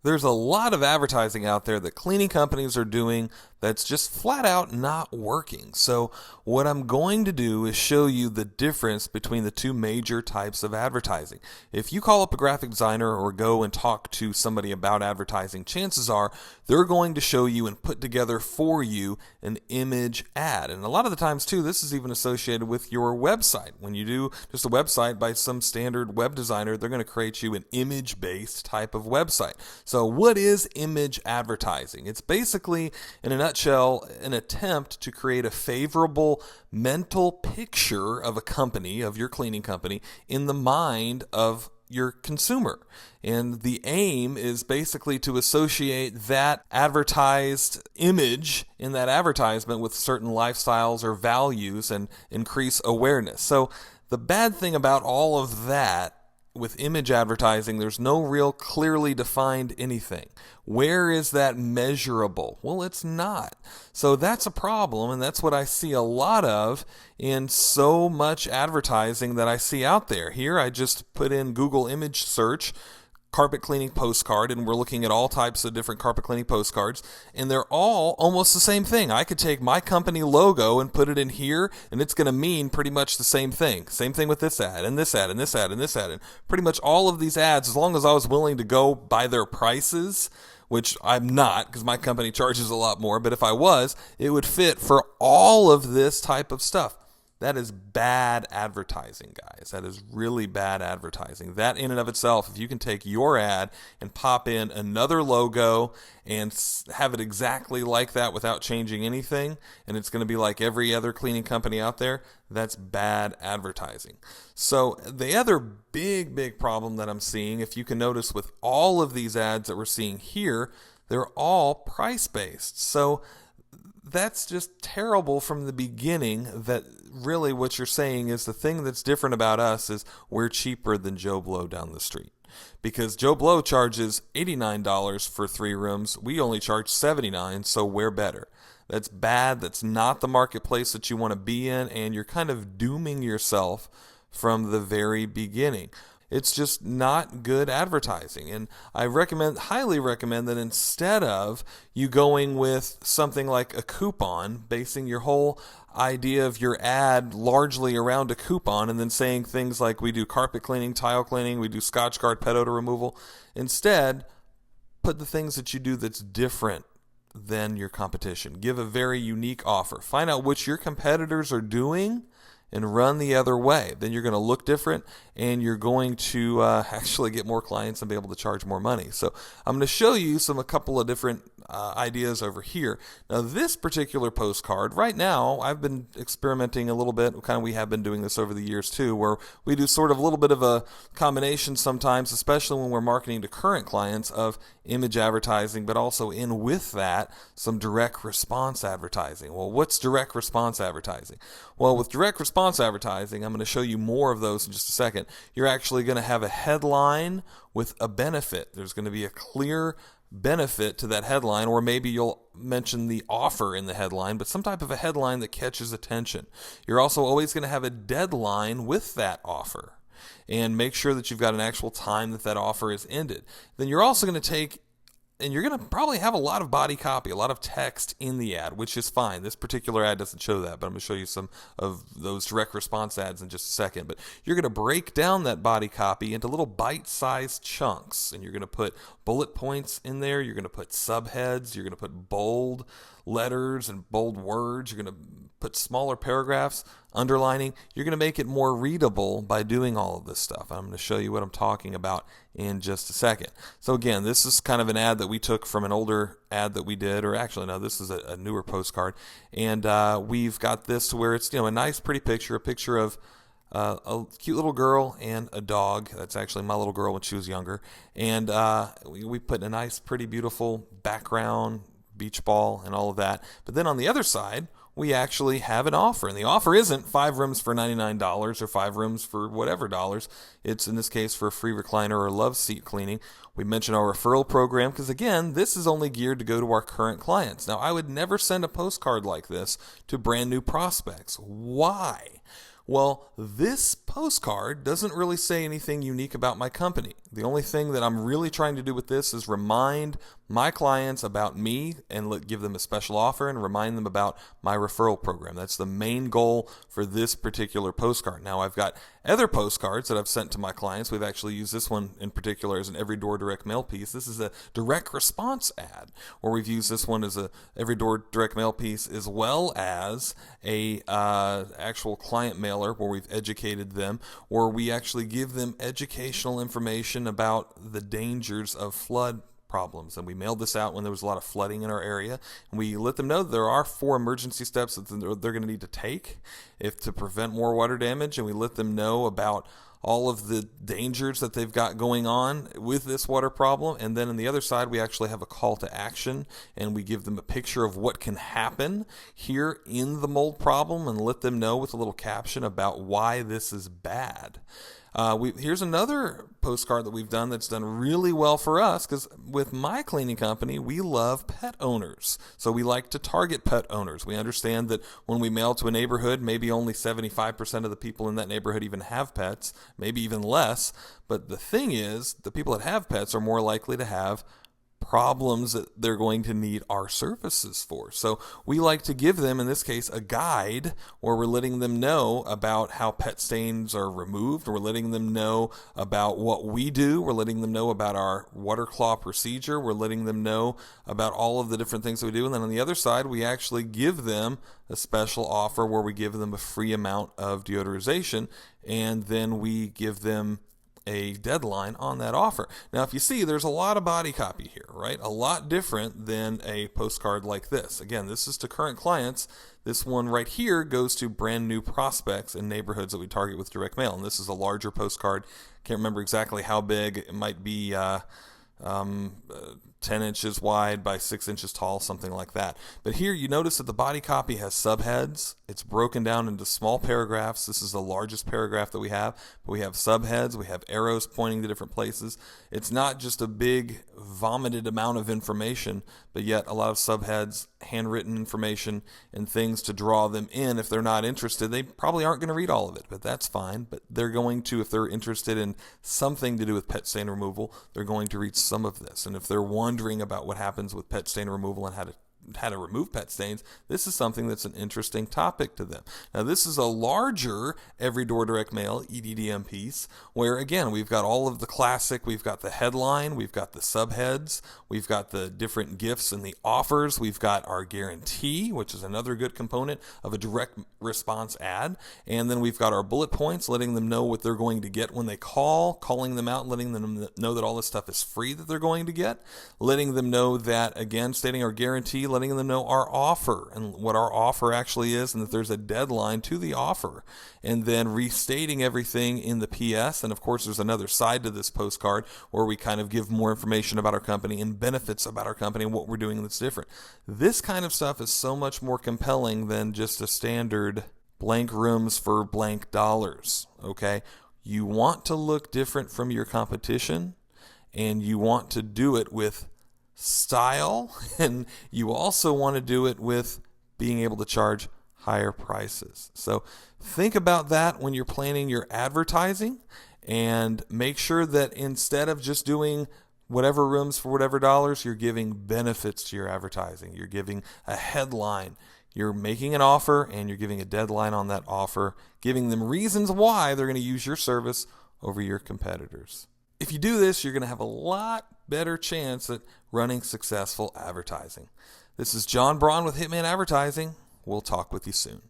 There's a lot of advertising out there that cleaning companies are doing that's just flat out not working. So what I'm going to do is show you the difference between the two major types of advertising. If you call up a graphic designer or go and talk to somebody about advertising, chances are they're going to show you and put together for you an image ad. And a lot of the times too, this is even associated with your website. When you do just a website by some standard web designer, they're going to create you an image-based type of website. So what is image advertising? It's basically, in a nutshell, an attempt to create a favorable mental picture of a company, of your cleaning company, in the mind of your consumer. And the aim is basically to associate that advertised image in that advertisement with certain lifestyles or values and increase awareness. So the bad thing about all of that with image advertising, there's no real clearly defined anything. Where is that measurable? Well, it's not. So that's a problem, and that's what I see a lot of in so much advertising that I see out there. Here, I just put in Google image search, carpet cleaning postcard, and we're looking at all types of different carpet cleaning postcards, and they're all almost the same thing. I could take my company logo and put it in here, and it's going to mean pretty much the same thing. Same thing with this ad, and this ad, and this ad, and this ad, and pretty much all of these ads, as long as I was willing to go by their prices, which I'm not because my company charges a lot more, but if I was, it would fit for all of this type of stuff. That is bad advertising, guys. That is really bad advertising. That in and of itself, if you can take your ad and pop in another logo and have it exactly like that without changing anything, and it's going to be like every other cleaning company out there, that's bad advertising. So the other big problem that I'm seeing, if you can notice with all of these ads that we're seeing here, they're all price-based. So that's just terrible from the beginning. That really what you're saying is the thing that's different about us is we're cheaper than Joe Blow down the street. Because Joe Blow charges $89 for 3 rooms. We only charge $79, so we're better. That's bad. That's not the marketplace that you want to be in, and you're kind of dooming yourself from the very beginning. It's just not good advertising. And I highly recommend that instead of you going with something like a coupon, basing your whole idea of your ad largely around a coupon and then saying things like we do carpet cleaning, tile cleaning, we do Scotchgard pet odor removal. Instead, put the things that you do that's different than your competition. Give a very unique offer. Find out what your competitors are doing and run the other way. Then you're going to look different, and you're going to actually get more clients and be able to charge more money. So I'm going to show you a couple of different ideas over here. Now, this particular postcard, right now, I've been experimenting a little bit. We have been doing this over the years too, where we do sort of a little bit of a combination sometimes, especially when we're marketing to current clients, of image advertising, but also in with that, some direct response advertising. Well, what's direct response advertising? Well, with direct response advertising, I'm going to show you more of those in just a second. You're actually going to have a headline with a benefit. There's going to be a clear benefit to that headline, or maybe you'll mention the offer in the headline, but some type of a headline that catches attention. You're also always going to have a deadline with that offer, and make sure that you've got an actual time that offer is ended. Then you're also going to take, and you're going to probably have a lot of body copy, a lot of text in the ad, which is fine. This particular ad doesn't show that, but I'm going to show you some of those direct response ads in just a second. But you're going to break down that body copy into little bite-sized chunks, and you're going to put bullet points in there. You're going to put subheads. You're going to put bold letters and bold words. You're going to put smaller paragraphs, underlining. You're going to make it more readable by doing all of this stuff. I'm going to show you what I'm talking about in just a second. So again, this is kind of an ad that we took from an older ad that we did, or actually no, this is a newer postcard, and we've got this to where it's a nice pretty picture, a picture of a cute little girl and a dog. That's actually my little girl when she was younger, and we put in a nice pretty beautiful background, beach ball and all of that. But then on the other side, we actually have an offer. And the offer isn't 5 rooms for $99 or 5 rooms for whatever dollars. It's, in this case, for a free recliner or love seat cleaning. We mentioned our referral program because, again, this is only geared to go to our current clients. Now, I would never send a postcard like this to brand new prospects. Why? Well, this postcard doesn't really say anything unique about my company. The only thing that I'm really trying to do with this is remind my clients about me and give them a special offer and remind them about my referral program. That's the main goal for this particular postcard. Now, I've got other postcards that I've sent to my clients. We've actually used this one in particular as an every door direct mail piece. This is a direct response ad where we've used this one as a every door direct mail piece as well as a actual client mailer where we've educated them, or we actually give them educational information about the dangers of flood problems. And we mailed this out when there was a lot of flooding in our area. And we let them know that there are 4 emergency steps that they're going to need to take to prevent more water damage. And we let them know about all of the dangers that they've got going on with this water problem. And then on the other side, we actually have a call to action, and we give them a picture of what can happen here in the mold problem and let them know with a little caption about why this is bad. Here's another postcard that we've done that's done really well for us, because with my cleaning company, we love pet owners. So we like to target pet owners. We understand that when we mail to a neighborhood, maybe only 75% of the people in that neighborhood even have pets, maybe even less. But the thing is, the people that have pets are more likely to have problems that they're going to need our services for. So we like to give them, in this case, a guide where we're letting them know about how pet stains are removed. We're letting them know about what we do. We're letting them know about our water claw procedure. We're letting them know about all of the different things that we do. And then on the other side, we actually give them a special offer where we give them a free amount of deodorization, and then we give them a deadline on that offer. Now, if you see, there's a lot of body copy here, right? A lot different than a postcard like this. Again, this is to current clients. This one right here goes to brand new prospects in neighborhoods that we target with direct mail. And this is a larger postcard. Can't remember exactly how big. It might be 10 inches wide by 6 inches tall, something like that. But here you notice that the body copy has subheads. It's broken down into small paragraphs. This is the largest paragraph that we have. But we have subheads. We have arrows pointing to different places. It's not just a big vomited amount of information, but yet a lot of subheads, handwritten information, and things to draw them in. If they're not interested, they probably aren't going to read all of it, but that's fine. But they're going to, if they're interested in something to do with pet stain removal, they're going to read some of this. And if they're wondering about what happens with pet stain removal and how to remove pet stains, this is something that's an interesting topic to them. Now, this is a larger every door direct mail EDDM piece where, again, we've got all of the classic. We've got the headline, we've got the subheads, we've got the different gifts and the offers, we've got our guarantee, which is another good component of a direct response ad, and then we've got our bullet points letting them know what they're going to get when they call, calling them out, letting them know that all this stuff is free that they're going to get, letting them know that, again, stating our guarantee, letting them know our offer and what our offer actually is, and that there's a deadline to the offer, and then restating everything in the PS. And of course, there's another side to this postcard where we kind of give more information about our company and benefits about our company and what we're doing that's different. This kind of stuff is so much more compelling than just a standard blank rooms for blank dollars. Okay, you want to look different from your competition, and you want to do it with style, and you also want to do it with being able to charge higher prices. So think about that when you're planning your advertising, and make sure that instead of just doing whatever rooms for whatever dollars, you're giving benefits to your advertising. You're giving a headline, you're making an offer, and you're giving a deadline on that offer, giving them reasons why they're going to use your service over your competitors. If you do this, you're going to have a lot better chance at running successful advertising. This is John Braun with Hitman Advertising. We'll talk with you soon.